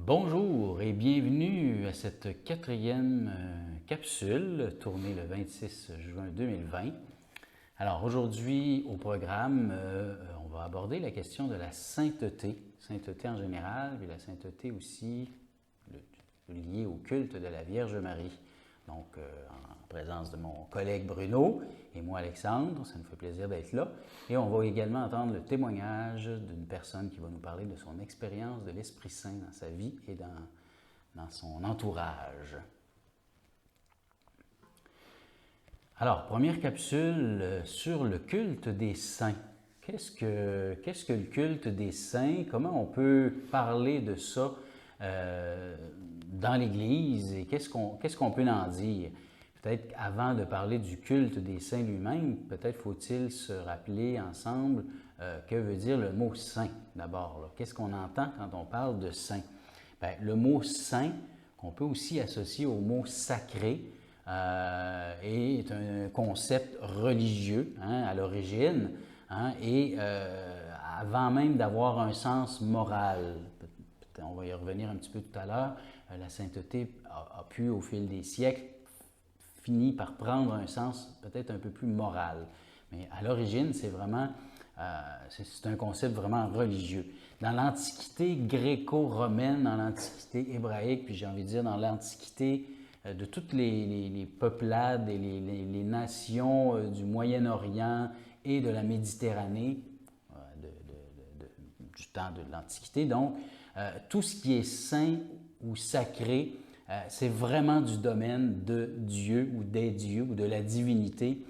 Bonjour et bienvenue à cette quatrième capsule tournée le 26 juin 2020. Alors aujourd'hui au programme, on va aborder la question de la sainteté en général, puis la sainteté aussi liée au culte de la Vierge Marie. Donc en présence de mon collègue Bruno et moi Alexandre, ça nous fait plaisir d'être là. Et on va également entendre le témoignage d'une personne qui va nous parler de son expérience de l'Esprit Saint dans sa vie et dans son entourage. Alors, première capsule sur le culte des saints. Qu'est-ce que le culte des saints? Comment on peut parler de ça dans l'Église et qu'est-ce qu'on peut en dire? Peut-être avant de parler du culte des saints lui-même, peut-être faut-il se rappeler ensemble que veut dire le mot saint d'abord. Qu'est-ce qu'on entend quand on parle de saint? Bien, le mot saint, qu'on peut aussi associer au mot sacré, est un concept religieux à l'origine et avant même d'avoir un sens moral. On va y revenir un petit peu tout à l'heure. La sainteté a pu, au fil des siècles, finir par prendre un sens peut-être un peu plus moral. Mais à l'origine, c'est vraiment, c'est un concept vraiment religieux. Dans l'Antiquité gréco-romaine, dans l'Antiquité hébraïque, puis j'ai envie de dire dans l'Antiquité de toutes les peuplades et les nations du Moyen-Orient et de la Méditerranée, du temps de l'Antiquité. Donc, tout ce qui est saint ou sacré, c'est vraiment du domaine de Dieu ou des dieux ou de la divinité,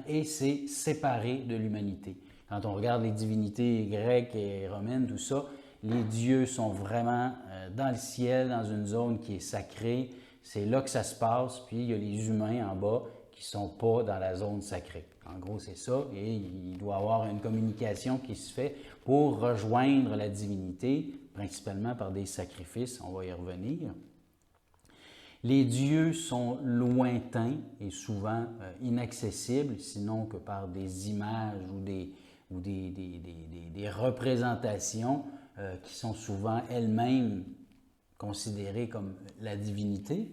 et c'est séparé de l'humanité. Quand on regarde les divinités grecques et romaines, tout ça, les dieux sont vraiment dans le ciel, dans une zone qui est sacrée. C'est là que ça se passe, puis il y a les humains en bas qui ne sont pas dans la zone sacrée. En gros, c'est ça, et il doit y avoir une communication qui se fait pour rejoindre la divinité, principalement par des sacrifices, on va y revenir. Les dieux sont lointains et souvent inaccessibles, sinon que par des images ou des représentations qui sont souvent elles-mêmes considérées comme la divinité.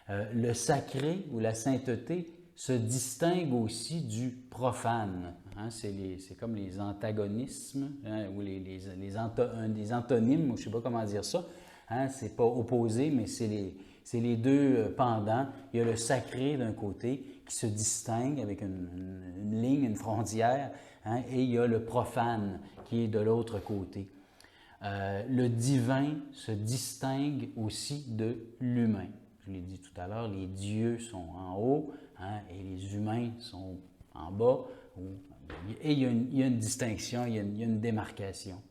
Le sacré ou la sainteté se distingue aussi du profane. C'est comme les antagonismes ou des antonymes, je ne sais pas comment dire ça. C'est pas opposé, mais c'est les deux pendants. Il y a le sacré d'un côté qui se distingue avec une ligne, une frontière, et il y a le profane qui est de l'autre côté. Le divin se distingue aussi de l'humain. Je l'ai dit tout à l'heure, les dieux sont en haut et les humains sont en bas. Et il y a une distinction, il y a une démarcation.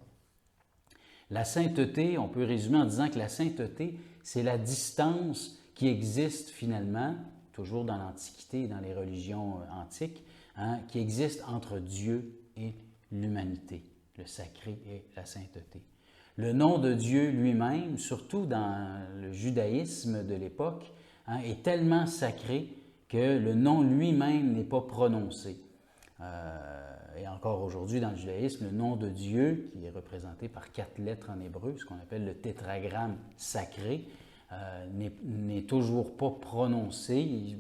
La sainteté, on peut résumer en disant que la sainteté, c'est la distance qui existe finalement, toujours dans l'Antiquité et dans les religions antiques, qui existe entre Dieu et l'humanité, le sacré et la sainteté. Le nom de Dieu lui-même, surtout dans le judaïsme de l'époque, est tellement sacré que le nom lui-même n'est pas prononcé. Et encore aujourd'hui, dans le judaïsme, le nom de Dieu, qui est représenté par 4 lettres en hébreu, ce qu'on appelle le tétragramme sacré, n'est toujours pas prononcé.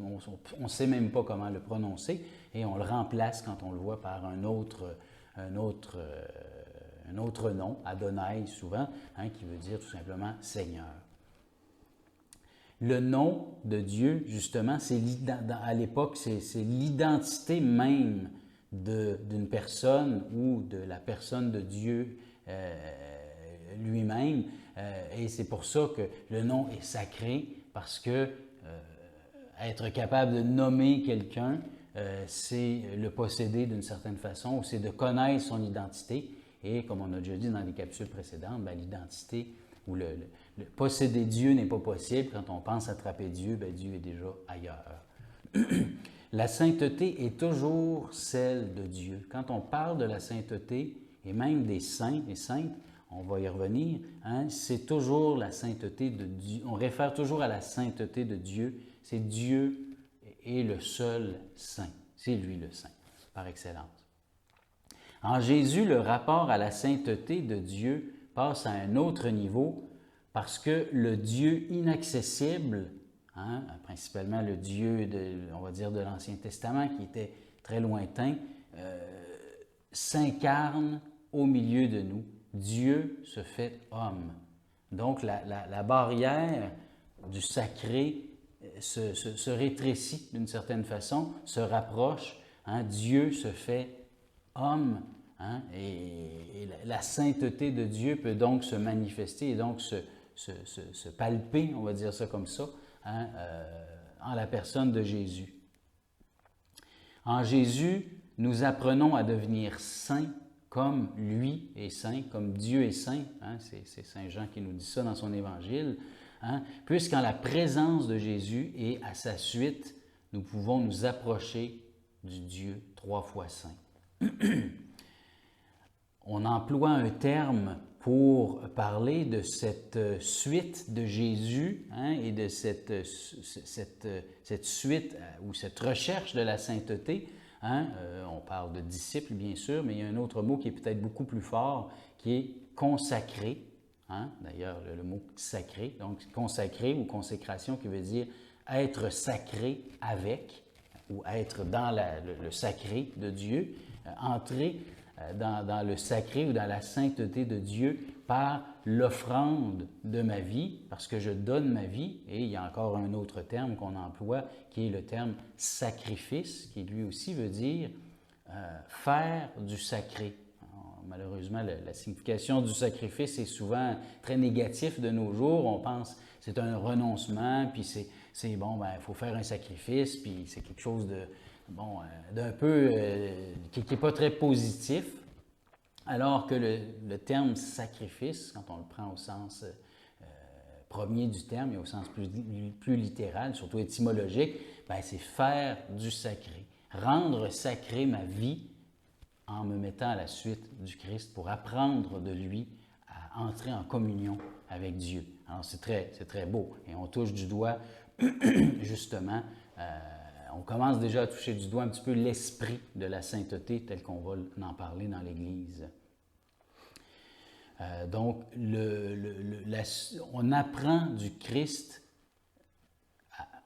On ne sait même pas comment le prononcer et on le remplace quand on le voit par un autre nom, Adonai souvent, qui veut dire tout simplement Seigneur. Le nom de Dieu, justement, à l'époque, c'est l'identité même d'une personne ou de la personne de Dieu lui-même. Et c'est pour ça que le nom est sacré, parce que être capable de nommer quelqu'un, c'est le posséder d'une certaine façon, ou c'est de connaître son identité. Et comme on a déjà dit dans les capsules précédentes, l'identité ou le posséder Dieu n'est pas possible. Quand on pense attraper Dieu, Dieu est déjà ailleurs. La sainteté est toujours celle de Dieu. Quand on parle de la sainteté, et même des saints et saintes, on va y revenir, c'est toujours la sainteté de Dieu. On réfère toujours à la sainteté de Dieu. C'est Dieu est le seul saint. C'est lui le saint, par excellence. En Jésus, le rapport à la sainteté de Dieu passe à un autre niveau parce que le Dieu inaccessible, principalement le Dieu on va dire de l'Ancien Testament, qui était très lointain, s'incarne au milieu de nous. Dieu se fait homme. Donc la barrière du sacré se rétrécit d'une certaine façon, se rapproche. Dieu se fait homme, et la sainteté de Dieu peut donc se manifester et donc se palper, on va dire ça comme ça, en la personne de Jésus. En Jésus, nous apprenons à devenir saints comme lui est saint, comme Dieu est saint. C'est Saint Jean qui nous dit ça dans son évangile. Puisqu'en la présence de Jésus et à sa suite, nous pouvons nous approcher du Dieu 3 fois saint. On emploie un terme pour parler de cette suite de Jésus et de cette suite ou cette recherche de la sainteté. On parle de disciples, bien sûr, mais il y a un autre mot qui est peut-être beaucoup plus fort, qui est consacré. D'ailleurs, le mot sacré, donc consacré ou consécration, qui veut dire être sacré avec, ou être dans le sacré de Dieu, entrer dans le sacré ou dans la sainteté de Dieu par l'offrande de ma vie, parce que je donne ma vie, et il y a encore un autre terme qu'on emploie, qui est le terme sacrifice, qui lui aussi veut dire faire du sacré. Alors, malheureusement, la signification du sacrifice est souvent très négatif de nos jours. On pense que c'est un renoncement, puis c'est bon, il faut faire un sacrifice, puis c'est quelque chose d'un peu qui n'est pas très positif. Alors que le terme sacrifice, quand on le prend au sens premier du terme et au sens plus littéral, surtout étymologique, c'est faire du sacré. Rendre sacré ma vie en me mettant à la suite du Christ pour apprendre de lui à entrer en communion avec Dieu. Alors c'est très beau. Et on touche du doigt, justement, on commence déjà à toucher du doigt un petit peu l'esprit de la sainteté tel qu'on va en parler dans l'Église. Donc, on apprend du Christ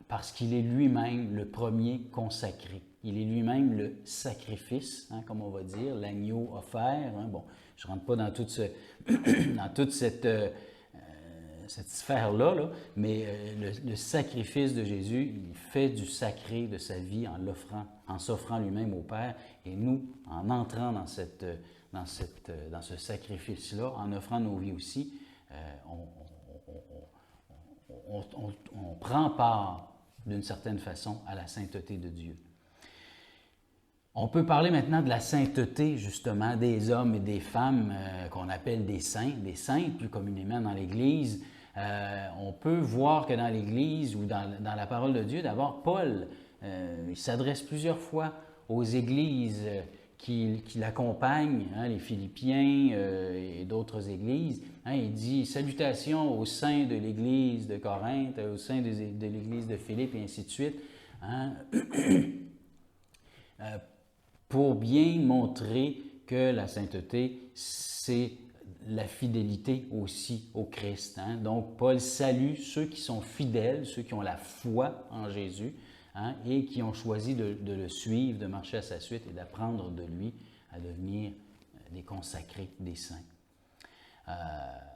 parce qu'il est lui-même le premier consacré. Il est lui-même le sacrifice, comme on va dire, l'agneau offert. Bon, je ne rentre pas dans toute cette sphère-là, mais le sacrifice de Jésus, il fait du sacré de sa vie en s'offrant lui-même au Père, et nous, en entrant dans ce sacrifice-là, en offrant nos vies aussi, on prend part d'une certaine façon à la sainteté de Dieu. On peut parler maintenant de la sainteté, justement, des hommes et des femmes qu'on appelle des saints plus communément dans l'Église. On peut voir que dans l'Église ou dans la parole de Dieu, d'abord, Paul, il s'adresse plusieurs fois aux églises qui l'accompagnent, les Philippiens et d'autres églises. Il dit « Salutations aux saints de l'Église de Corinthe, aux saints de l'Église de Philippe, et ainsi de suite. Pour bien montrer que la sainteté, c'est la fidélité aussi au Christ. Donc, Paul salue ceux qui sont fidèles, ceux qui ont la foi en Jésus, et qui ont choisi de le suivre, de marcher à sa suite et d'apprendre de lui à devenir des consacrés, des saints.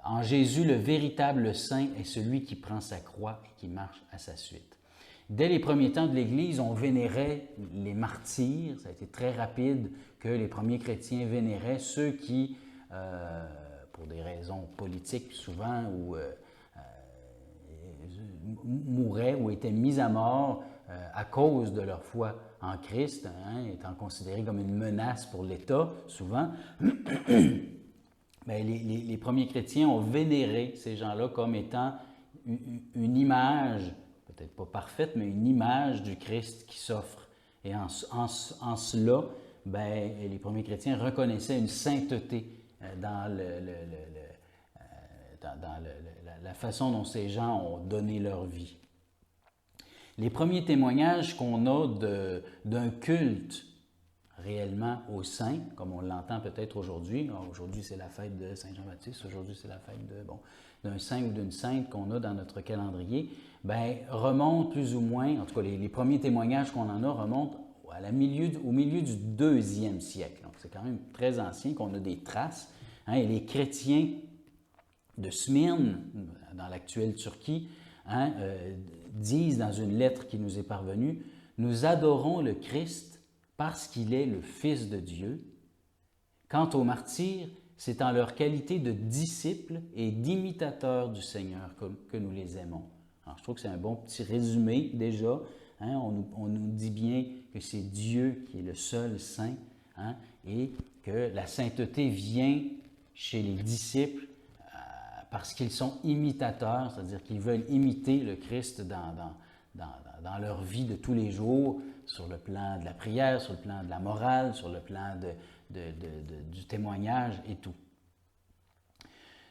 En Jésus, le véritable saint est celui qui prend sa croix et qui marche à sa suite. Dès les premiers temps de l'Église, on vénérait les martyrs. Ça a été très rapide que les premiers chrétiens vénéraient ceux qui, pour des raisons politiques souvent, mouraient ou étaient mis à mort à cause de leur foi en Christ, étant considérés comme une menace pour l'État, souvent. Bien, les premiers chrétiens ont vénéré ces gens-là comme étant une image, peut-être pas parfaite, mais une image du Christ qui s'offre. Et en cela, bien, les premiers chrétiens reconnaissaient une sainteté dans la façon dont ces gens ont donné leur vie. Les premiers témoignages qu'on a d'un culte réellement au saint, comme on l'entend peut-être aujourd'hui. Aujourd'hui, c'est la fête de Saint Jean-Baptiste, aujourd'hui, c'est la fête d'un saint ou d'une sainte qu'on a dans notre calendrier, bien, remonte plus ou moins, en tout cas, les premiers témoignages qu'on en a remontent au milieu du 2e siècle. Donc, c'est quand même très ancien qu'on a des traces. Hein, et les chrétiens de Smyrne, dans l'actuelle Turquie, disent dans une lettre qui nous est parvenue, « Nous adorons le Christ parce qu'il est le Fils de Dieu. Quant aux martyrs, c'est en leur qualité de disciples et d'imitateurs du Seigneur que nous les aimons. » Alors, je trouve que c'est un bon petit résumé déjà. Hein, on nous dit bien que c'est Dieu qui est le seul saint, hein, et que la sainteté vient chez les disciples parce qu'ils sont imitateurs, c'est-à-dire qu'ils veulent imiter le Christ dans leur vie de tous les jours, sur le plan de la prière, sur le plan de la morale, sur le plan du témoignage et tout.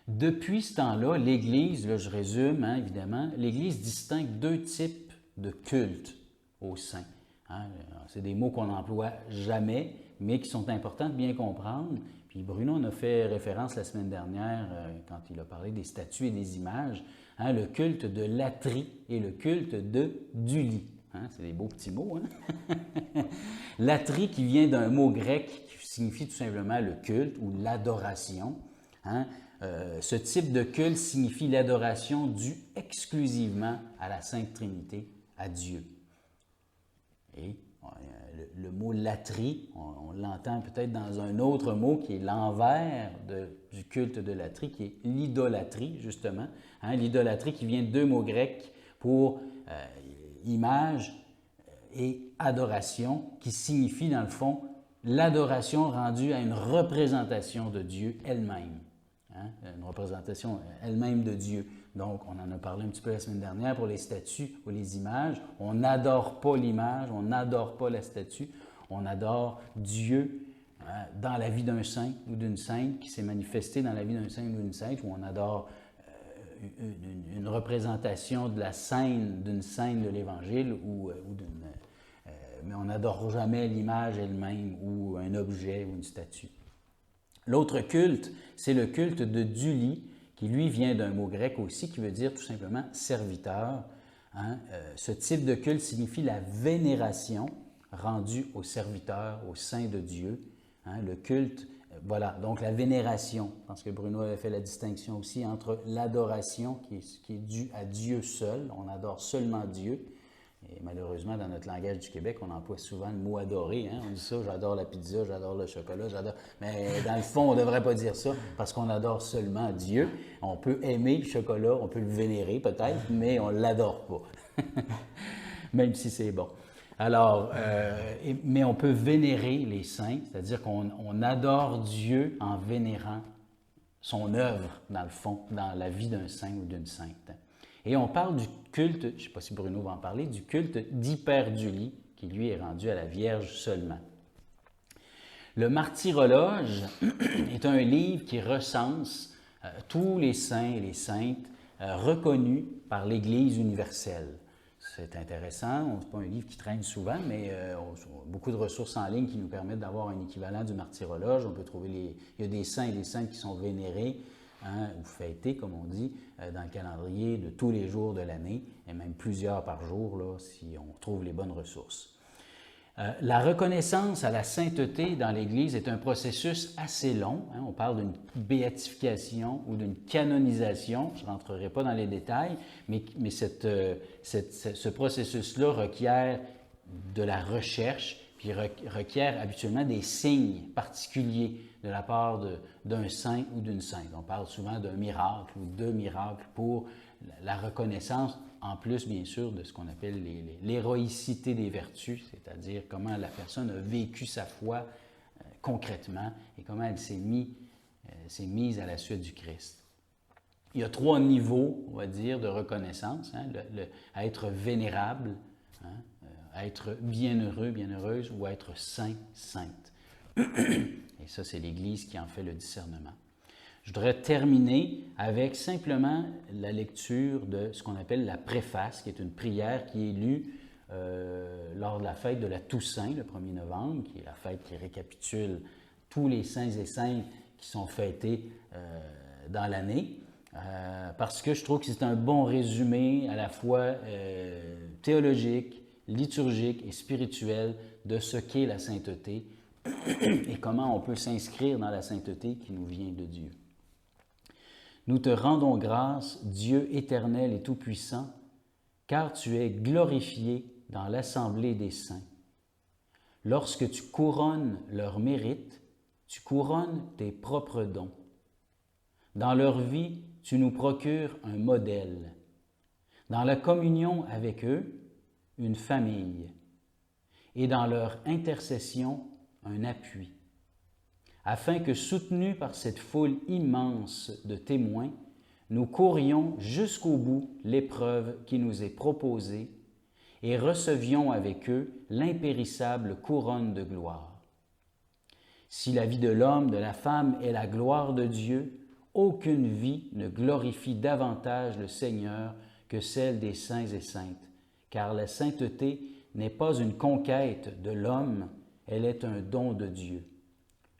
Depuis ce temps-là, l'Église, là je résume, hein, évidemment, l'Église distingue 2 types de culte aux saints. Hein. C'est des mots qu'on n'emploie jamais, mais qui sont importants de bien comprendre. Puis Bruno en a fait référence la semaine dernière quand il a parlé des statues et des images, hein, le culte de latrie et le culte de Duli. Hein, c'est des beaux petits mots. Hein? Latrie qui vient d'un mot grec qui signifie tout simplement le culte ou l'adoration. Hein? Ce type de culte signifie l'adoration due exclusivement à la Sainte Trinité, à Dieu. Et le mot latrie, on l'entend peut-être dans un autre mot qui est l'envers du culte de latrie, qui est l'idolâtrie, justement. Hein, l'idolâtrie qui vient de 2 mots grecs pour image et adoration, qui signifie dans le fond l'adoration rendue à une représentation de Dieu elle-même. Hein, une représentation elle-même de Dieu. Donc, on en a parlé un petit peu la semaine dernière pour les statues ou les images. On n'adore pas l'image, on n'adore pas la statue, on adore Dieu dans la vie d'un saint ou d'une sainte qui s'est manifesté dans la vie d'un saint ou d'une sainte, où on adore une représentation de la scène d'une scène de l'Évangile mais on n'adore jamais l'image elle-même ou un objet ou une statue. L'autre culte, c'est le culte de Duli, qui lui vient d'un mot grec aussi, qui veut dire tout simplement serviteur. Hein? Ce type de culte signifie la vénération rendue au serviteur, au saint de Dieu. Hein? Le culte, voilà, donc la vénération. Je pense que Bruno avait fait la distinction aussi entre l'adoration qui est due à Dieu seul, on adore seulement Dieu. Et malheureusement, dans notre langage du Québec, on emploie souvent le mot « adorer ». Hein? On dit ça, j'adore la pizza, j'adore le chocolat, j'adore... Mais dans le fond, on ne devrait pas dire ça parce qu'on adore seulement Dieu. On peut aimer le chocolat, on peut le vénérer peut-être, mais on ne l'adore pas, même si c'est bon. Alors, mais on peut vénérer les saints, c'est-à-dire qu'on adore Dieu en vénérant son œuvre, dans le fond, dans la vie d'un saint ou d'une sainte. Et on parle du culte, je ne sais pas si Bruno va en parler, du culte d'Hyperdulie, qui lui est rendu à la Vierge seulement. Le Martyrologe est un livre qui recense tous les saints et les saintes reconnus par l'Église universelle. C'est intéressant, ce n'est pas un livre qui traîne souvent, mais beaucoup de ressources en ligne qui nous permettent d'avoir un équivalent du Martyrologe. On peut trouver il y a des saints et des saintes qui sont vénérés, hein, ou fêtés, comme on dit, dans le calendrier de tous les jours de l'année, et même plusieurs par jour, là, si on trouve les bonnes ressources. La reconnaissance à la sainteté dans l'Église est un processus assez long. Hein, on parle d'une béatification ou d'une canonisation. Je ne rentrerai pas dans les détails, mais ce processus-là requiert de la recherche, puis requiert habituellement des signes particuliers de la part d'un saint ou d'une sainte. On parle souvent d'un miracle ou de miracles pour la reconnaissance, en plus, bien sûr, de ce qu'on appelle l'héroïcité des vertus, c'est-à-dire comment la personne a vécu sa foi concrètement et comment elle s'est mise à la suite du Christ. Il y a 3 niveaux, on va dire, de reconnaissance. Hein, être vénérable, hein, être bienheureux, bienheureuse, ou être saint, sainte. Et ça, c'est l'Église qui en fait le discernement. Je voudrais terminer avec simplement la lecture de ce qu'on appelle la préface, qui est une prière qui est lue lors de la fête de la Toussaint, le 1er novembre, qui est la fête qui récapitule tous les saints et saintes qui sont fêtés dans l'année, parce que je trouve que c'est un bon résumé à la fois théologique, liturgique et spirituel de ce qu'est la sainteté et comment on peut s'inscrire dans la sainteté qui nous vient de Dieu. Nous te rendons grâce, Dieu éternel et tout-puissant, car tu es glorifié dans l'assemblée des saints. Lorsque tu couronnes leurs mérites, tu couronnes tes propres dons. Dans leur vie, tu nous procures un modèle. Dans la communion avec eux, une famille. Et dans leur intercession, un appui. Afin que, soutenus par cette foule immense de témoins, nous courions jusqu'au bout l'épreuve qui nous est proposée et recevions avec eux l'impérissable couronne de gloire. Si la vie de l'homme, de la femme est la gloire de Dieu, aucune vie ne glorifie davantage le Seigneur que celle des saints et saintes, car la sainteté n'est pas une conquête de l'homme, elle est un don de Dieu.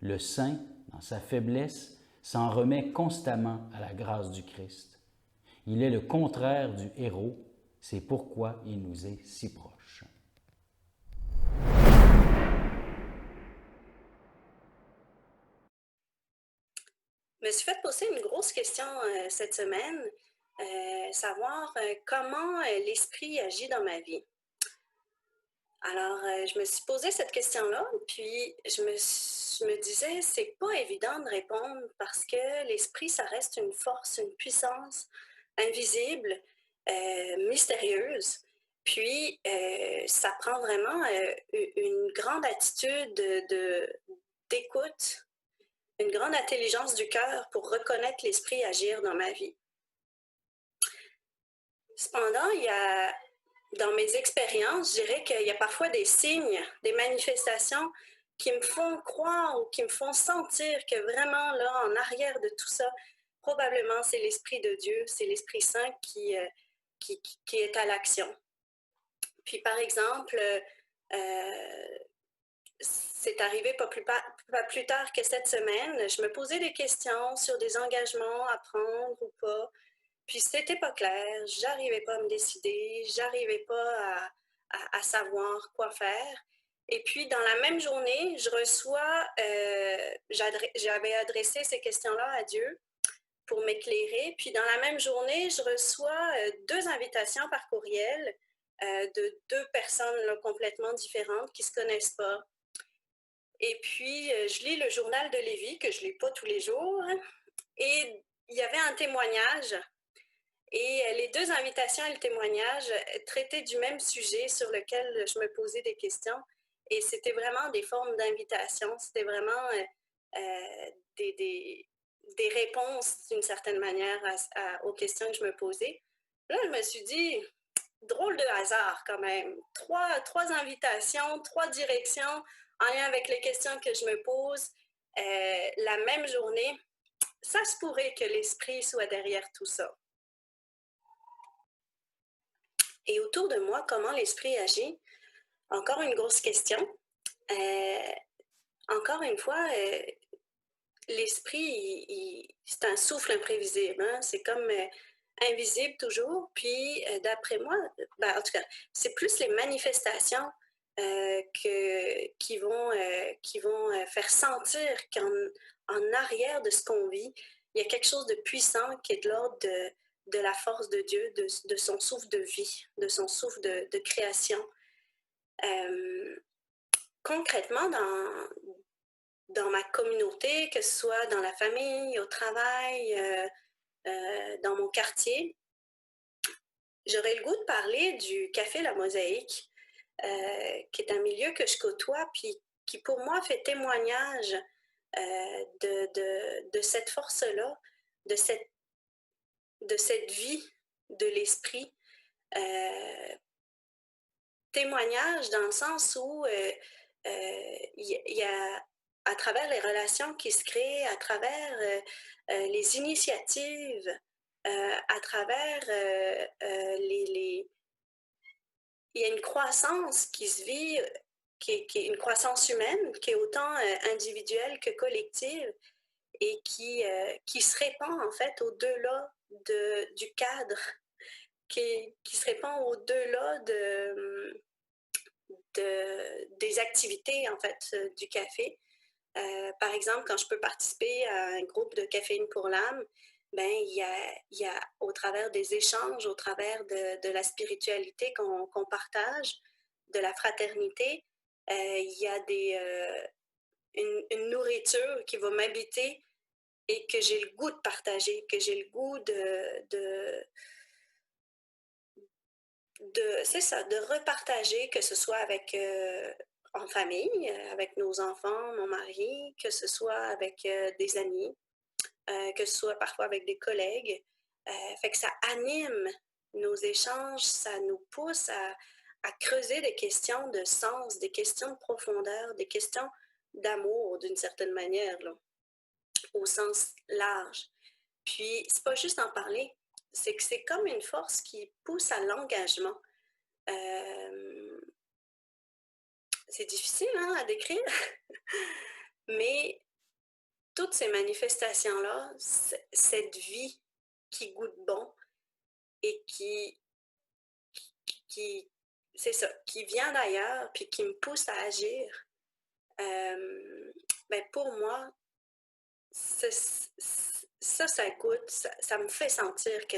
Le saint, dans sa faiblesse, s'en remet constamment à la grâce du Christ. Il est le contraire du héros, c'est pourquoi il nous est si proche. Je me suis fait poser une grosse question cette semaine, savoir comment l'esprit agit dans ma vie. Alors, je me suis posé cette question-là, puis je me disais, c'est pas évident de répondre parce que l'esprit, ça reste une force, une puissance invisible, mystérieuse. Puis, ça prend vraiment une grande attitude d'écoute, une grande intelligence du cœur pour reconnaître l'esprit agir dans ma vie. Cependant, dans mes expériences, je dirais qu'il y a parfois des signes, des manifestations qui me font croire ou qui me font sentir que vraiment, là, en arrière de tout ça, probablement c'est l'Esprit de Dieu, c'est l'Esprit Saint qui est à l'action. Puis, par exemple, c'est arrivé pas plus tard que cette semaine, je me posais des questions sur des engagements à prendre ou pas. Puis c'était pas clair, j'arrivais pas à me décider, j'arrivais pas à savoir quoi faire. Et puis dans la même journée, j'avais adressé ces questions-là à Dieu pour m'éclairer. Puis dans la même journée, je reçois 2 invitations par courriel de 2 personnes là, complètement différentes qui se connaissent pas. Et puis je lis le journal de Lévi, que je lis pas tous les jours, et il y avait un témoignage. Et les 2 invitations et le témoignage traitaient du même sujet sur lequel je me posais des questions. Et c'était vraiment des formes d'invitation. C'était vraiment des réponses, d'une certaine manière, aux questions que je me posais. Là, je me suis dit, drôle de hasard quand même. 3 invitations, 3 directions en lien avec les questions que je me pose la même journée. Ça se pourrait que l'esprit soit derrière tout ça. Et autour de moi, comment l'esprit agit? Encore une grosse question. Encore une fois, l'esprit, c'est un souffle imprévisible. Hein? C'est comme invisible toujours. Puis, d'après moi, en tout cas, c'est plus les manifestations qui vont faire sentir qu'en arrière de ce qu'on vit, il y a quelque chose de puissant qui est de l'ordre de la force de Dieu, de son souffle de vie, de son souffle de création. Concrètement, dans ma communauté, que ce soit dans la famille, au travail, dans mon quartier, j'aurais le goût de parler du Café La Mosaïque, qui est un milieu que je côtoie, puis qui pour moi fait témoignage de cette force-là, de cette vie de l'esprit. Témoignage dans le sens où il y a, à travers les relations qui se créent, à travers les initiatives, à travers il y a une croissance qui se vit, qui est une croissance humaine, qui est autant individuelle que collective et qui se répand en fait au-delà du cadre, qui se répand au-delà des activités en fait du café. Par exemple, quand je peux participer à un groupe de caféine pour l'âme, ben, il y a au travers des échanges, au travers de la spiritualité qu'on partage, de la fraternité, il y a une nourriture qui va m'habiter et que j'ai le goût de partager, que j'ai le goût c'est ça, de repartager, que ce soit avec, en famille, avec nos enfants, mon mari, que ce soit avec des amis, que ce soit parfois avec des collègues. Fait que ça anime nos échanges, ça nous pousse à creuser des questions de sens, des questions de profondeur, des questions d'amour d'une certaine manière, là, au sens large. Puis, c'est pas juste en parler, c'est que c'est comme une force qui pousse à l'engagement. Euh, c'est difficile hein, à décrire, mais toutes ces manifestations-là, cette vie qui goûte bon et qui c'est ça, qui vient d'ailleurs, puis qui me pousse à agir, ben pour moi, ça goûte, ça me fait sentir que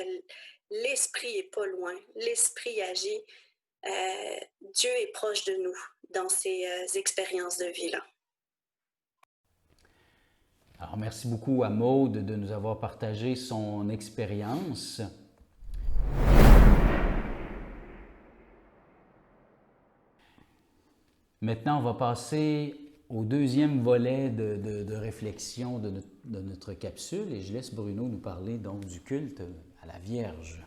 l'esprit est pas loin, l'esprit agit, Dieu est proche de nous dans ces expériences de vie-là. Alors, merci beaucoup à Maude de nous avoir partagé son expérience. Maintenant, on va passer au deuxième volet de réflexion de notre capsule et je laisse Bruno nous parler donc du culte à la Vierge.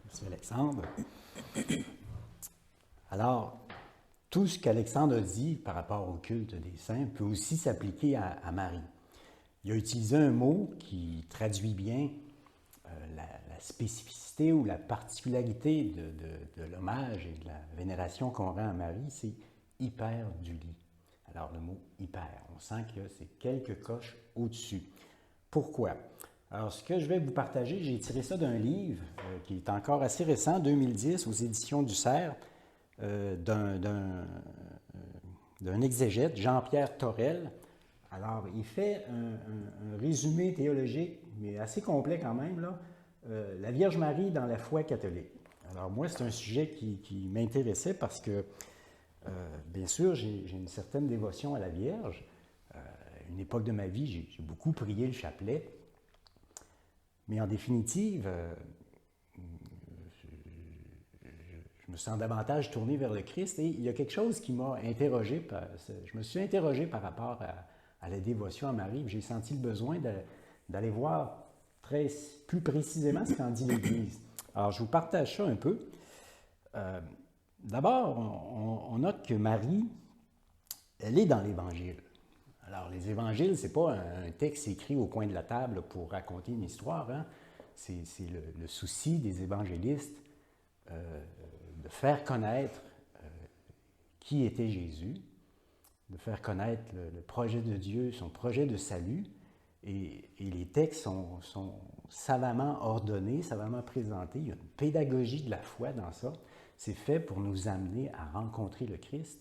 Merci Alexandre. Alors, tout ce qu'Alexandre a dit par rapport au culte des saints peut aussi s'appliquer à Marie. Il a utilisé un mot qui traduit bien la spécificité ou la particularité de l'hommage et de la vénération qu'on rend à Marie, c'est hyperdulie. Alors, le mot hyper, on sent que c'est quelques coches au-dessus. Pourquoi? Alors, ce que je vais vous partager, j'ai tiré ça d'un livre qui est encore assez récent, 2010, aux éditions du Cerf, d'un exégète, Jean-Pierre Torel. Alors, il fait un résumé théologique, mais assez complet quand même, là, la Vierge Marie dans la foi catholique. Alors, moi, c'est un sujet qui m'intéressait parce que, bien sûr, j'ai une certaine dévotion à la Vierge. À une époque de ma vie, j'ai beaucoup prié le chapelet. Mais en définitive, je me sens davantage tourné vers le Christ et il y a quelque chose qui m'a interrogé. Je me suis interrogé par rapport à la dévotion à Marie. J'ai senti le besoin d'aller voir plus précisément ce qu'en dit l'Église. Alors, je vous partage ça un peu. D'abord, on note que Marie, elle est dans l'Évangile. Alors, les évangiles, ce n'est pas un texte écrit au coin de la table pour raconter une histoire. Hein? C'est le souci des évangélistes de faire connaître qui était Jésus, de faire connaître le projet de Dieu, son projet de salut. Et les textes sont savamment ordonnés, savamment présentés. Il y a une pédagogie de la foi dans ça. C'est fait pour nous amener à rencontrer le Christ.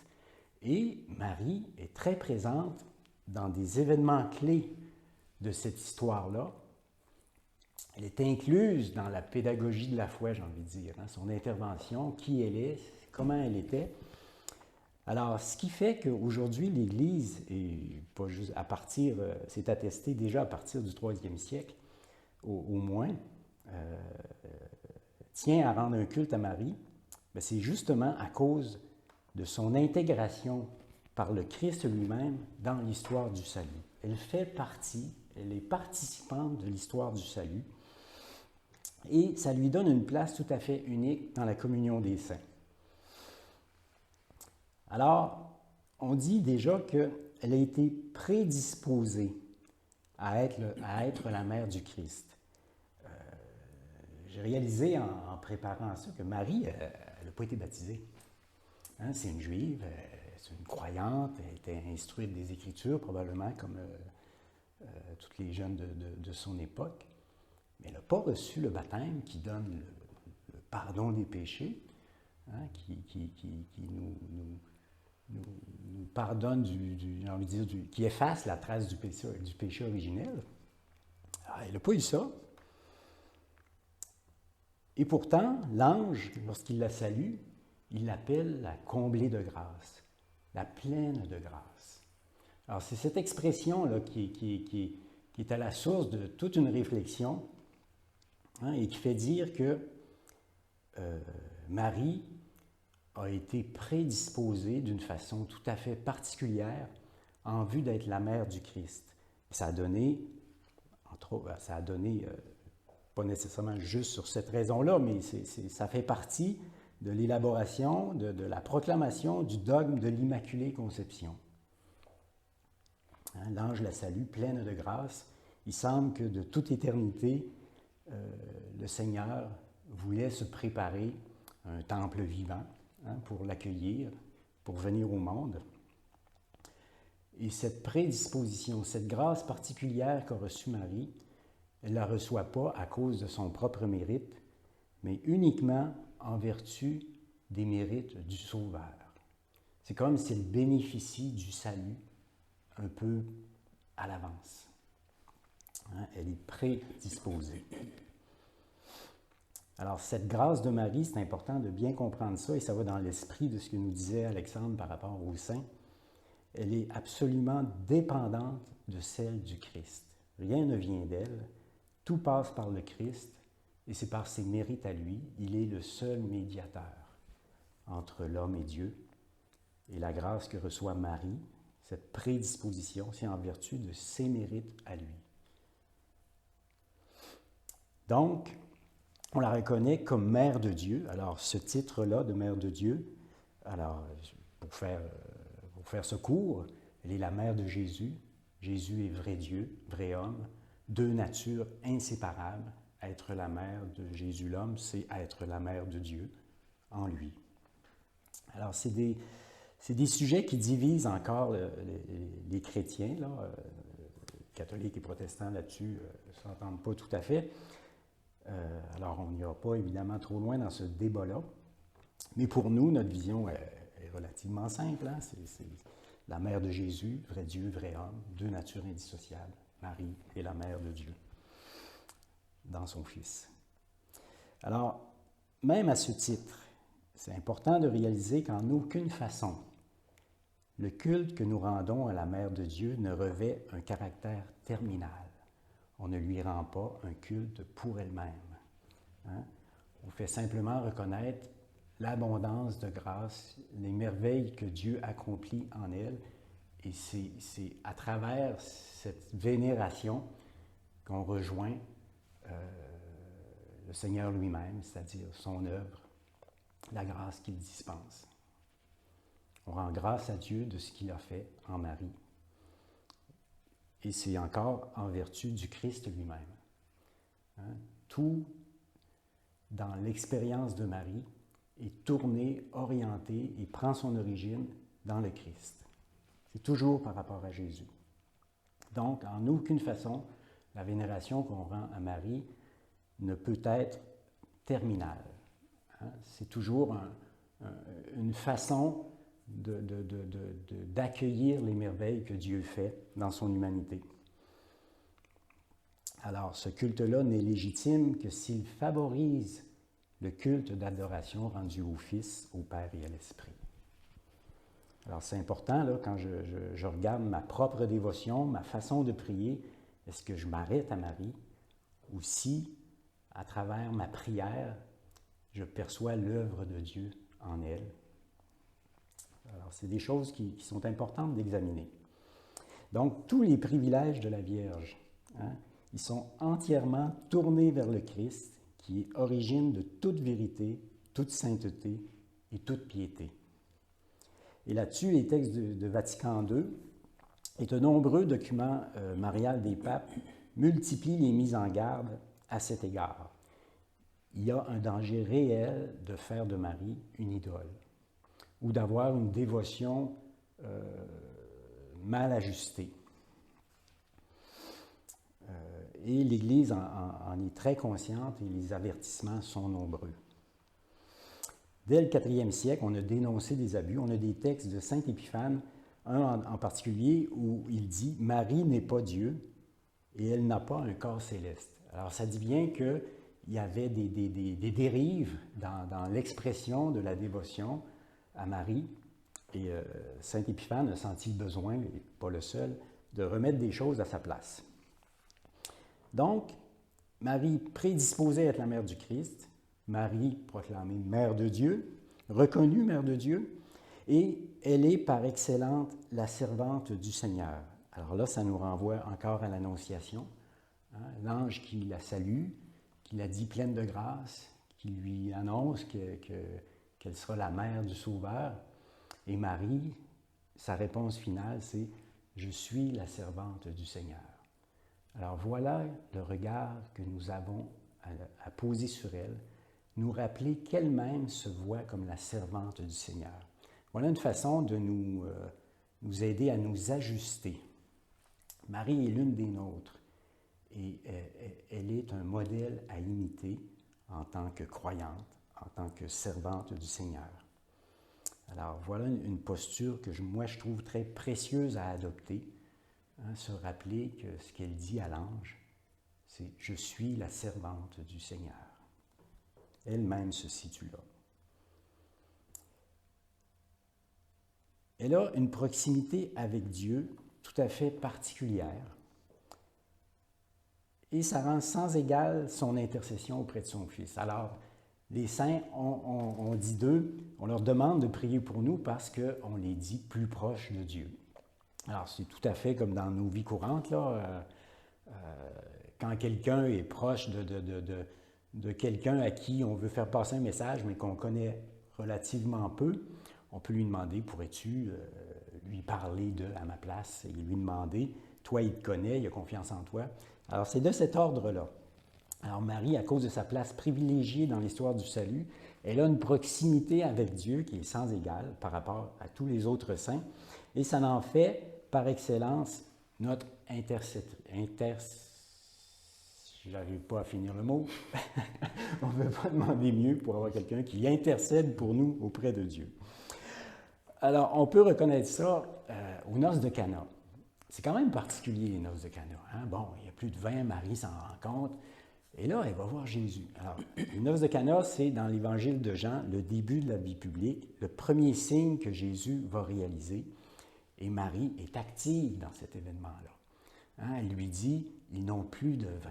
Et Marie est très présente dans des événements clés de cette histoire-là. Elle est incluse dans la pédagogie de la foi, j'ai envie de dire, hein, son intervention, qui elle est, comment elle était. Alors, ce qui fait qu'aujourd'hui, l'Église, et pas juste à partir, c'est attesté déjà à partir du 3e siècle, au moins, tient à rendre un culte à Marie, bien, c'est justement à cause de son intégration par le Christ lui-même dans l'histoire du salut. Elle fait partie, elle est participante de l'histoire du salut et ça lui donne une place tout à fait unique dans la communion des saints. Alors, on dit déjà qu'elle a été prédisposée à être la mère du Christ. J'ai réalisé en préparant ça que Marie, elle n'a pas été baptisée. Hein, c'est une juive, c'est une croyante, elle était instruite des Écritures, probablement comme toutes les jeunes de son époque, mais elle n'a pas reçu le baptême qui donne le pardon des péchés, hein, qui nous pardonne j'ai envie de dire, qui efface la trace du péché originel. Alors, elle n'a pas eu ça. Et pourtant, l'ange, lorsqu'il la salue, il l'appelle la comblée de grâce, la pleine de grâce. Alors, c'est cette expression-là qui est à la source de toute une réflexion, hein, et qui fait dire que Marie a été prédisposée d'une façon tout à fait particulière en vue d'être la mère du Christ. Ça a donné, entre autres, pas nécessairement juste sur cette raison-là, mais ça fait partie de l'élaboration, de la proclamation du dogme de l'Immaculée Conception. Hein, l'ange la salue, pleine de grâce. Il semble que de toute éternité, le Seigneur voulait se préparer un temple vivant, hein, pour l'accueillir, pour venir au monde. Et cette prédisposition, cette grâce particulière qu'a reçue Marie, elle ne la reçoit pas à cause de son propre mérite, mais uniquement en vertu des mérites du Sauveur. C'est comme si elle bénéficie du salut un peu à l'avance. Hein, elle est prédisposée. Alors, cette grâce de Marie, c'est important de bien comprendre ça, et ça va dans l'esprit de ce que nous disait Alexandre par rapport aux saints. Elle est absolument dépendante de celle du Christ. Rien ne vient d'elle, tout passe par le Christ, et c'est par ses mérites à lui. Il est le seul médiateur entre l'homme et Dieu. Et la grâce que reçoit Marie, cette prédisposition, c'est en vertu de ses mérites à lui. Donc, on la reconnaît comme mère de Dieu. Alors, ce titre-là de mère de Dieu, alors, pour faire ce court, elle est la mère de Jésus. Jésus est vrai Dieu, vrai homme, deux natures inséparables. Être la mère de Jésus l'homme, c'est être la mère de Dieu en lui. Alors, c'est des sujets qui divisent encore les chrétiens, là, catholiques et protestants là-dessus ne s'entendent pas tout à fait. Alors, on n'ira pas évidemment trop loin dans ce débat-là. Mais pour nous, notre vision est relativement simple. Hein? C'est la mère de Jésus, vrai Dieu, vrai homme, deux natures indissociables. Marie est la mère de Dieu dans son Fils. Alors, même à ce titre, c'est important de réaliser qu'en aucune façon, le culte que nous rendons à la mère de Dieu ne revêt un caractère terminal. On ne lui rend pas un culte pour elle-même. Hein? On fait simplement reconnaître l'abondance de grâce, les merveilles que Dieu accomplit en elle. Et c'est à travers cette vénération qu'on rejoint le Seigneur lui-même, c'est-à-dire son œuvre, la grâce qu'il dispense. On rend grâce à Dieu de ce qu'il a fait en Marie. Et c'est encore en vertu du Christ lui-même. Hein? Tout dans l'expérience de Marie est tourné, orienté et prend son origine dans le Christ. C'est toujours par rapport à Jésus. Donc, en aucune façon, la vénération qu'on rend à Marie ne peut être terminale. Hein? C'est toujours une façon d'accueillir les merveilles que Dieu fait dans son humanité. Alors, ce culte-là n'est légitime que s'il favorise le culte d'adoration rendu au Fils, au Père et à l'Esprit. Alors, c'est important, là, quand je regarde ma propre dévotion, ma façon de prier, est-ce que je m'arrête à Marie ou si, à travers ma prière, je perçois l'œuvre de Dieu en elle? Alors, c'est des choses qui sont importantes d'examiner. Donc, tous les privilèges de la Vierge, hein, ils sont entièrement tournés vers le Christ, qui est origine de toute vérité, toute sainteté et toute piété. Et là-dessus, les textes de Vatican II et de nombreux documents mariales des papes multiplient les mises en garde à cet égard. Il y a un danger réel de faire de Marie une idole. ou d'avoir une dévotion mal ajustée. Et l'Église en est très consciente et les avertissements sont nombreux. Dès le 4e siècle, on a dénoncé des abus. On a des textes de saint Épiphane, un en particulier où il dit « Marie n'est pas Dieu et elle n'a pas un corps céleste ». Alors ça dit bien qu'il y avait des dérives dans l'expression de la dévotion à Marie. Et saint Épiphane a senti le besoin, et pas le seul, de remettre des choses à sa place. Donc, Marie prédisposée à être la mère du Christ, Marie proclamée mère de Dieu, reconnue mère de Dieu, et elle est par excellence la servante du Seigneur. Alors là, ça nous renvoie encore à l'Annonciation, hein, l'ange qui la salue, qui la dit pleine de grâce, qui lui annonce qu'elle sera la mère du Sauveur. Et Marie, sa réponse finale, c'est « Je suis la servante du Seigneur ». Alors voilà le regard que nous avons à poser sur elle, nous rappeler qu'elle-même se voit comme la servante du Seigneur. Voilà une façon de nous aider à nous ajuster. Marie est l'une des nôtres et elle est un modèle à imiter en tant que croyante, en tant que servante du Seigneur. Alors voilà une posture que moi je trouve très précieuse à adopter, hein, se rappeler que ce qu'elle dit à l'ange, c'est « Je suis la servante du Seigneur ». Elle-même se situe là. Elle a une proximité avec Dieu tout à fait particulière et ça rend sans égal son intercession auprès de son Fils. Alors, les saints, on dit d'eux, on leur demande de prier pour nous parce qu'on les dit plus proches de Dieu. Alors, c'est tout à fait comme dans nos vies courantes, là. Quand quelqu'un est proche de quelqu'un à qui on veut faire passer un message, mais qu'on connaît relativement peu, on peut lui demander, pourrais-tu lui parler à ma place et lui demander, toi il te connaît, il a confiance en toi. Alors c'est de cet ordre-là. Alors Marie, à cause de sa place privilégiée dans l'histoire du salut, elle a une proximité avec Dieu qui est sans égale par rapport à tous les autres saints, et ça en fait par excellence notre j'arrive pas à finir le mot. On ne peut pas demander mieux pour avoir quelqu'un qui intercède pour nous auprès de Dieu. Alors, on peut reconnaître ça aux noces de Cana. C'est quand même particulier, les noces de Cana. Hein? Bon, il y a plus de 20, Marie s'en rend compte. Et là, elle va voir Jésus. Alors, les noces de Cana, c'est dans l'Évangile de Jean, le début de la vie publique, le premier signe que Jésus va réaliser. Et Marie est active dans cet événement-là. Hein? Elle lui dit, ils n'ont plus de vin.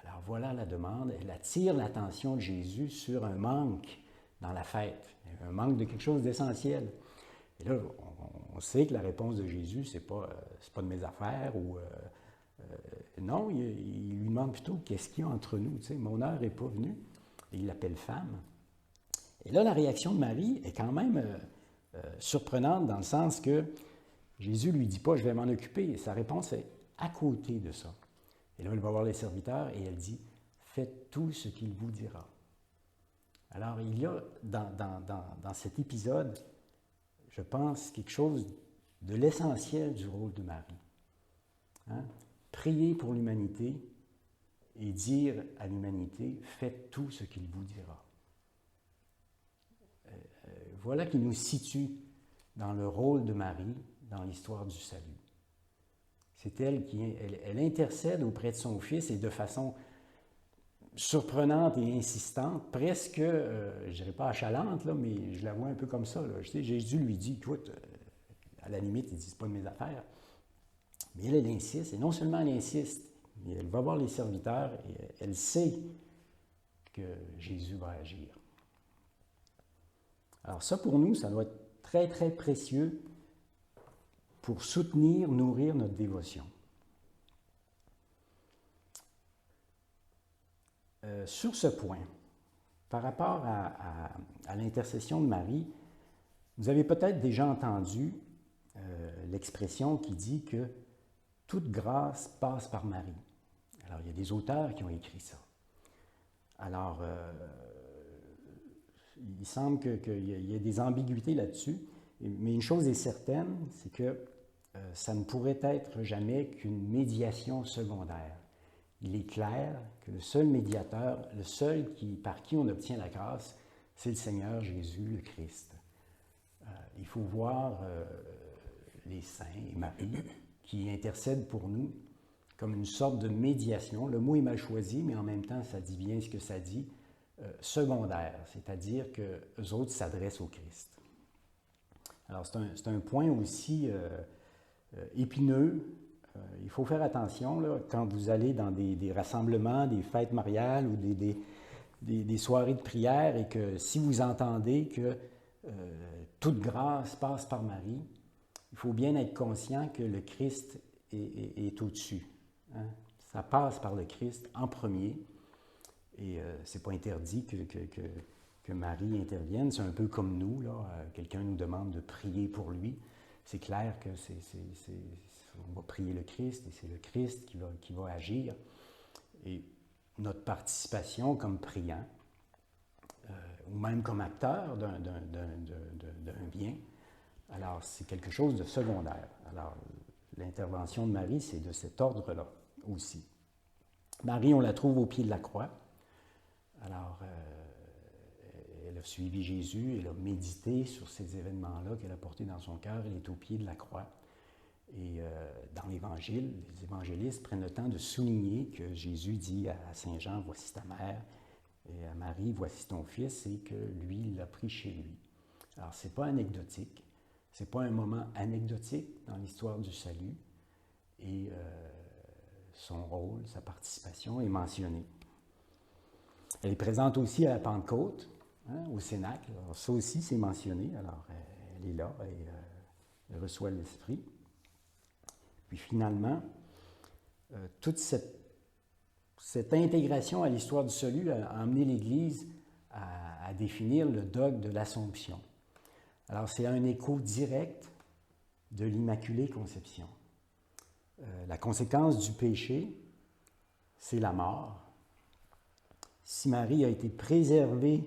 Alors voilà la demande, elle attire l'attention de Jésus sur un manque dans la fête, un manque de quelque chose d'essentiel. Et là, on sait que la réponse de Jésus, c'est pas de mes affaires ou non, il lui demande plutôt qu'est-ce qu'il y a entre nous, tu sais, mon heure n'est pas venue. Et il l'appelle femme. Et là, la réaction de Marie est quand même surprenante dans le sens que Jésus ne lui dit pas je vais m'en occuper. Et sa réponse est à côté de ça. Et là, elle va voir les serviteurs et elle dit « Faites tout ce qu'il vous dira ». Alors, il y a dans cet épisode, je pense, quelque chose de l'essentiel du rôle de Marie. Hein? Prier pour l'humanité et dire à l'humanité « Faites tout ce qu'il vous dira ». Voilà qui nous situe dans le rôle de Marie dans l'histoire du salut. C'est elle qui elle intercède auprès de son Fils et de façon surprenante et insistante, presque, je ne dirais pas achalante, là, mais je la vois un peu comme ça. Là. Je sais, Jésus lui dit, écoute, à la limite, il dit, c'est pas de mes affaires. Mais elle insiste, et non seulement elle insiste, mais elle va voir les serviteurs et elle sait que Jésus va agir. Alors ça, pour nous, ça doit être très, très précieux pour soutenir, nourrir notre dévotion. Sur ce point, par rapport à l'intercession de Marie, vous avez peut-être déjà entendu l'expression qui dit que toute grâce passe par Marie. Alors, il y a des auteurs qui ont écrit ça. Alors, il semble qu'il y a des ambiguïtés là-dessus. Mais une chose est certaine, c'est que ça ne pourrait être jamais qu'une médiation secondaire. Il est clair que le seul médiateur, le seul par qui on obtient la grâce, c'est le Seigneur Jésus, le Christ. Il faut voir les saints et Marie qui intercèdent pour nous comme une sorte de médiation. Le mot est mal choisi, mais en même temps, ça dit bien ce que ça dit, secondaire, c'est-à-dire qu'eux autres s'adressent au Christ. Alors, c'est un point aussi épineux. Il faut faire attention là, quand vous allez dans des rassemblements, des fêtes mariales ou des soirées de prière et que si vous entendez que toute grâce passe par Marie, il faut bien être conscient que le Christ est au-dessus. Hein? Ça passe par le Christ en premier et ce n'est pas interdit que Marie intervienne. C'est un peu comme nous, là, quelqu'un nous demande de prier pour lui. C'est clair que on va prier le Christ et c'est le Christ qui va agir. Et notre participation comme priant, ou même comme acteur d'un bien, alors c'est quelque chose de secondaire. Alors l'intervention de Marie, c'est de cet ordre-là aussi. Marie, on la trouve au pied de la croix. Alors, elle a suivi Jésus, elle a médité sur ces événements-là qu'elle a portés dans son cœur, elle est au pied de la croix. Et dans l'Évangile, les évangélistes prennent le temps de souligner que Jésus dit à Saint Jean, « Voici ta mère », et à Marie, « Voici ton fils », et que lui, il l'a pris chez lui. Alors, ce n'est pas anecdotique, ce n'est pas un moment anecdotique dans l'histoire du salut, et son rôle, sa participation est mentionné. Elle est présente aussi à la Pentecôte, hein, au Cénacle. Alors, ça aussi, c'est mentionné. Alors, elle est là et elle reçoit l'Esprit. Puis finalement, toute cette intégration à l'histoire du salut a amené l'Église à définir le dogme de l'Assomption. Alors, c'est un écho direct de l'Immaculée Conception. La conséquence du péché, c'est la mort. Si Marie a été préservée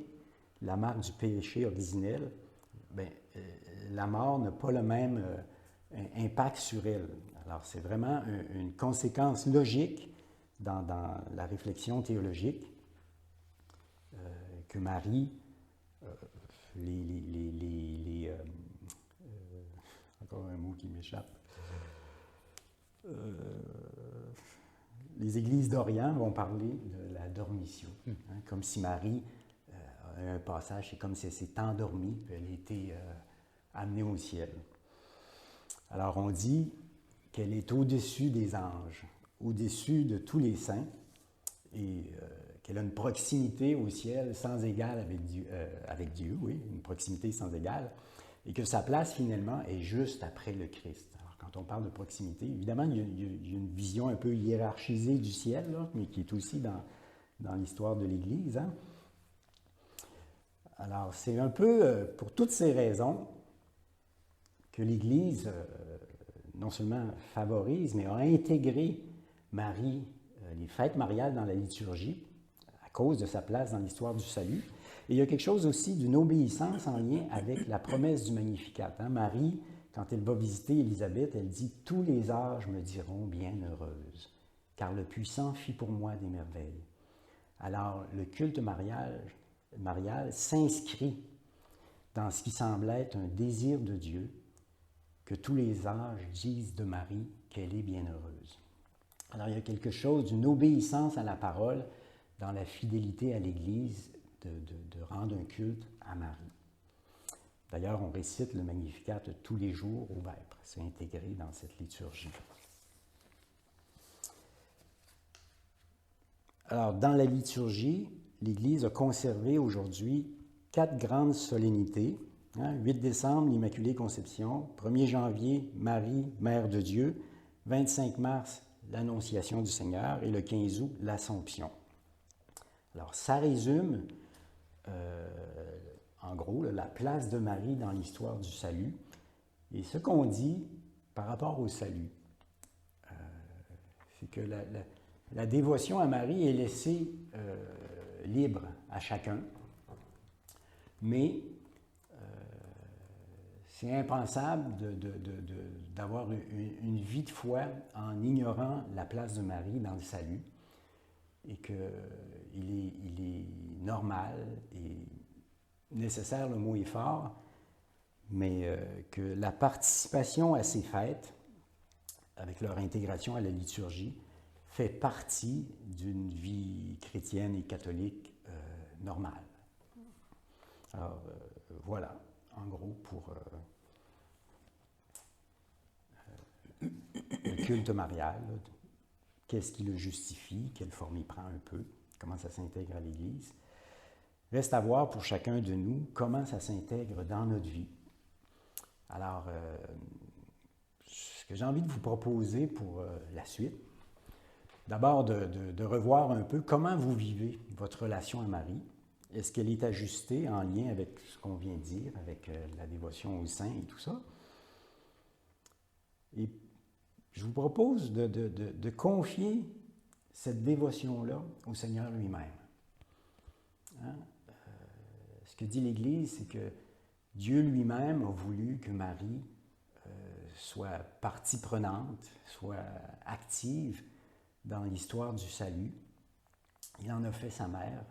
la marque du péché originel, bien, la mort n'a pas le même impact sur elle. Alors, c'est vraiment une conséquence logique dans la réflexion théologique que Marie, encore un mot qui m'échappe, les églises d'Orient vont parler de la dormition, hein, comme si Marie, a un passage, c'est comme si elle s'est endormie, puis elle a été amenée au ciel. Alors on dit qu'elle est au-dessus des anges, au-dessus de tous les saints, et qu'elle a une proximité au ciel sans égale avec Dieu, oui, une proximité sans égale, et que sa place finalement est juste après le Christ. Alors quand on parle de proximité, évidemment, il y a une vision un peu hiérarchisée du ciel, là, mais qui est aussi dans l'histoire de l'Église. Hein? Alors c'est un peu pour toutes ces raisons que l'Église non seulement favorise, mais a intégré Marie, les fêtes mariales dans la liturgie, à cause de sa place dans l'histoire du salut. Et il y a quelque chose aussi d'une obéissance en lien avec la promesse du Magnificat. Hein? Marie, quand elle va visiter Élisabeth, elle dit « Tous les âges me diront bienheureuse, car le puissant fit pour moi des merveilles. » Alors, le culte marial s'inscrit dans ce qui semble être un désir de Dieu, que tous les âges disent de Marie qu'elle est bienheureuse. Alors, il y a quelque chose d'une obéissance à la parole dans la fidélité à l'Église de rendre un culte à Marie. D'ailleurs, on récite le Magnificat tous les jours au Vêpres. C'est intégré dans cette liturgie. Alors, dans la liturgie, l'Église a conservé aujourd'hui 4 grandes solennités. 8 décembre, l'Immaculée Conception. 1er janvier, Marie, Mère de Dieu. 25 mars, l'Annonciation du Seigneur. Et le 15 août, l'Assomption. Alors, ça résume, en gros, la place de Marie dans l'histoire du salut. Et ce qu'on dit par rapport au salut, c'est que la dévotion à Marie est laissée libre à chacun. Mais c'est impensable d'avoir une vie de foi en ignorant la place de Marie dans le salut et qu'il est normal et nécessaire, le mot est fort, mais que la participation à ces fêtes, avec leur intégration à la liturgie, fait partie d'une vie chrétienne et catholique normale. Alors, voilà, en gros, pour le culte marial. Qu'est-ce qui le justifie? Quelle forme il prend un peu? Comment ça s'intègre à l'Église? Reste à voir pour chacun de nous comment ça s'intègre dans notre vie. Alors, ce que j'ai envie de vous proposer pour la suite, d'abord de revoir un peu comment vous vivez votre relation à Marie. Est-ce qu'elle est ajustée en lien avec ce qu'on vient de dire, avec la dévotion aux saints et tout ça? Et je vous propose de confier cette dévotion-là au Seigneur lui-même. Hein? Ce que dit l'Église, c'est que Dieu lui-même a voulu que Marie soit partie prenante, soit active dans l'histoire du salut. Il en a fait sa mère.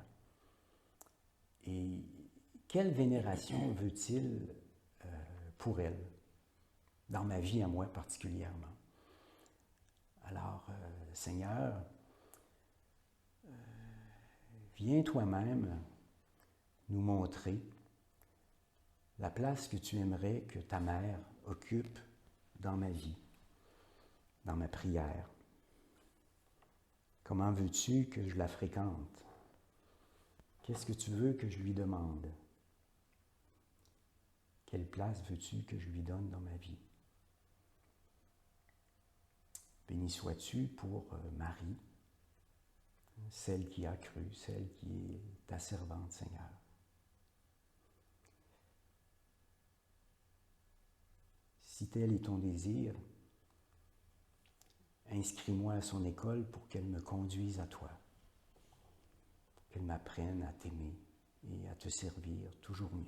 Et quelle vénération veut-il pour elle, dans ma vie à moi particulièrement? Alors, Seigneur, viens toi-même nous montrer la place que tu aimerais que ta mère occupe dans ma vie, dans ma prière. Comment veux-tu que je la fréquente? Qu'est-ce que tu veux que je lui demande? Quelle place veux-tu que je lui donne dans ma vie? Béni sois-tu pour Marie, celle qui a cru, celle qui est ta servante, Seigneur. Si tel est ton désir, inscris-moi à son école pour qu'elle me conduise à toi, qu'elle m'apprenne à t'aimer et à te servir toujours mieux.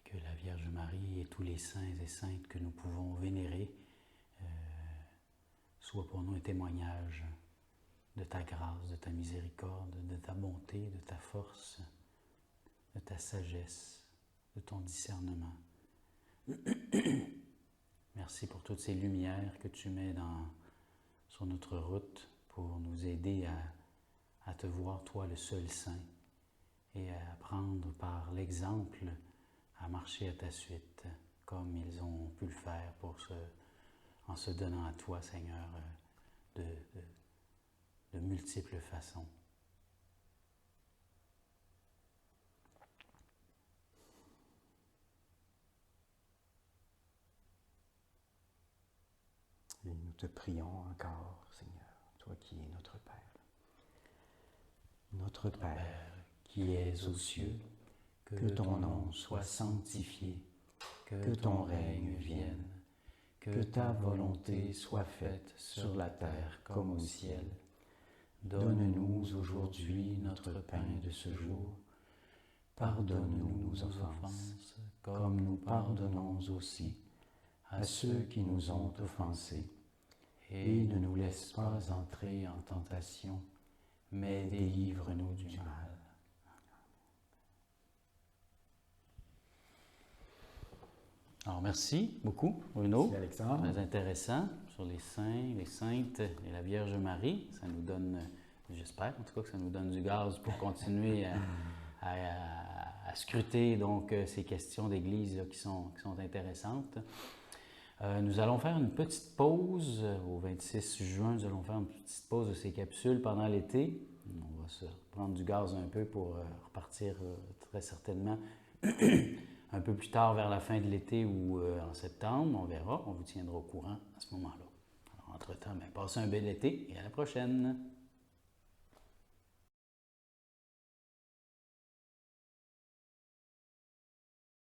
Que la Vierge Marie et tous les saints et saintes que nous pouvons vénérer soient pour nous un témoignage de ta grâce, de ta miséricorde, de ta bonté, de ta force, de ta sagesse, de ton discernement. Merci pour toutes ces lumières que tu mets sur notre route pour nous aider à te voir, toi, le seul saint, et à apprendre par l'exemple à marcher à ta suite, comme ils ont pu le faire en se donnant à toi, Seigneur, de multiples façons. Et nous te prions encore, Seigneur, toi qui es notre Père. Notre Père, qui es aux cieux, que ton nom soit sanctifié, que ton règne vienne, que ta volonté soit faite sur la terre comme au ciel. Donne-nous aujourd'hui notre pain de ce jour. Pardonne-nous nos offenses, comme nous pardonnons aussi à ceux qui nous ont offensés. Et ne nous laisse pas entrer en tentation, mais délivre-nous du mal. Alors, merci beaucoup, Bruno. Merci, Alexandre. Très intéressant sur les saints, les saintes et la Vierge Marie. Ça nous donne, j'espère en tout cas, que ça nous donne du gaz pour continuer à scruter donc ces questions d'Église qui sont intéressantes. Nous allons faire une petite pause au 26 juin. Nous allons faire une petite pause de ces capsules pendant l'été. On va se prendre du gaz un peu pour repartir très certainement un peu plus tard vers la fin de l'été ou en septembre. On verra. On vous tiendra au courant à ce moment-là. Alors, entre-temps, passez un bel été et à la prochaine.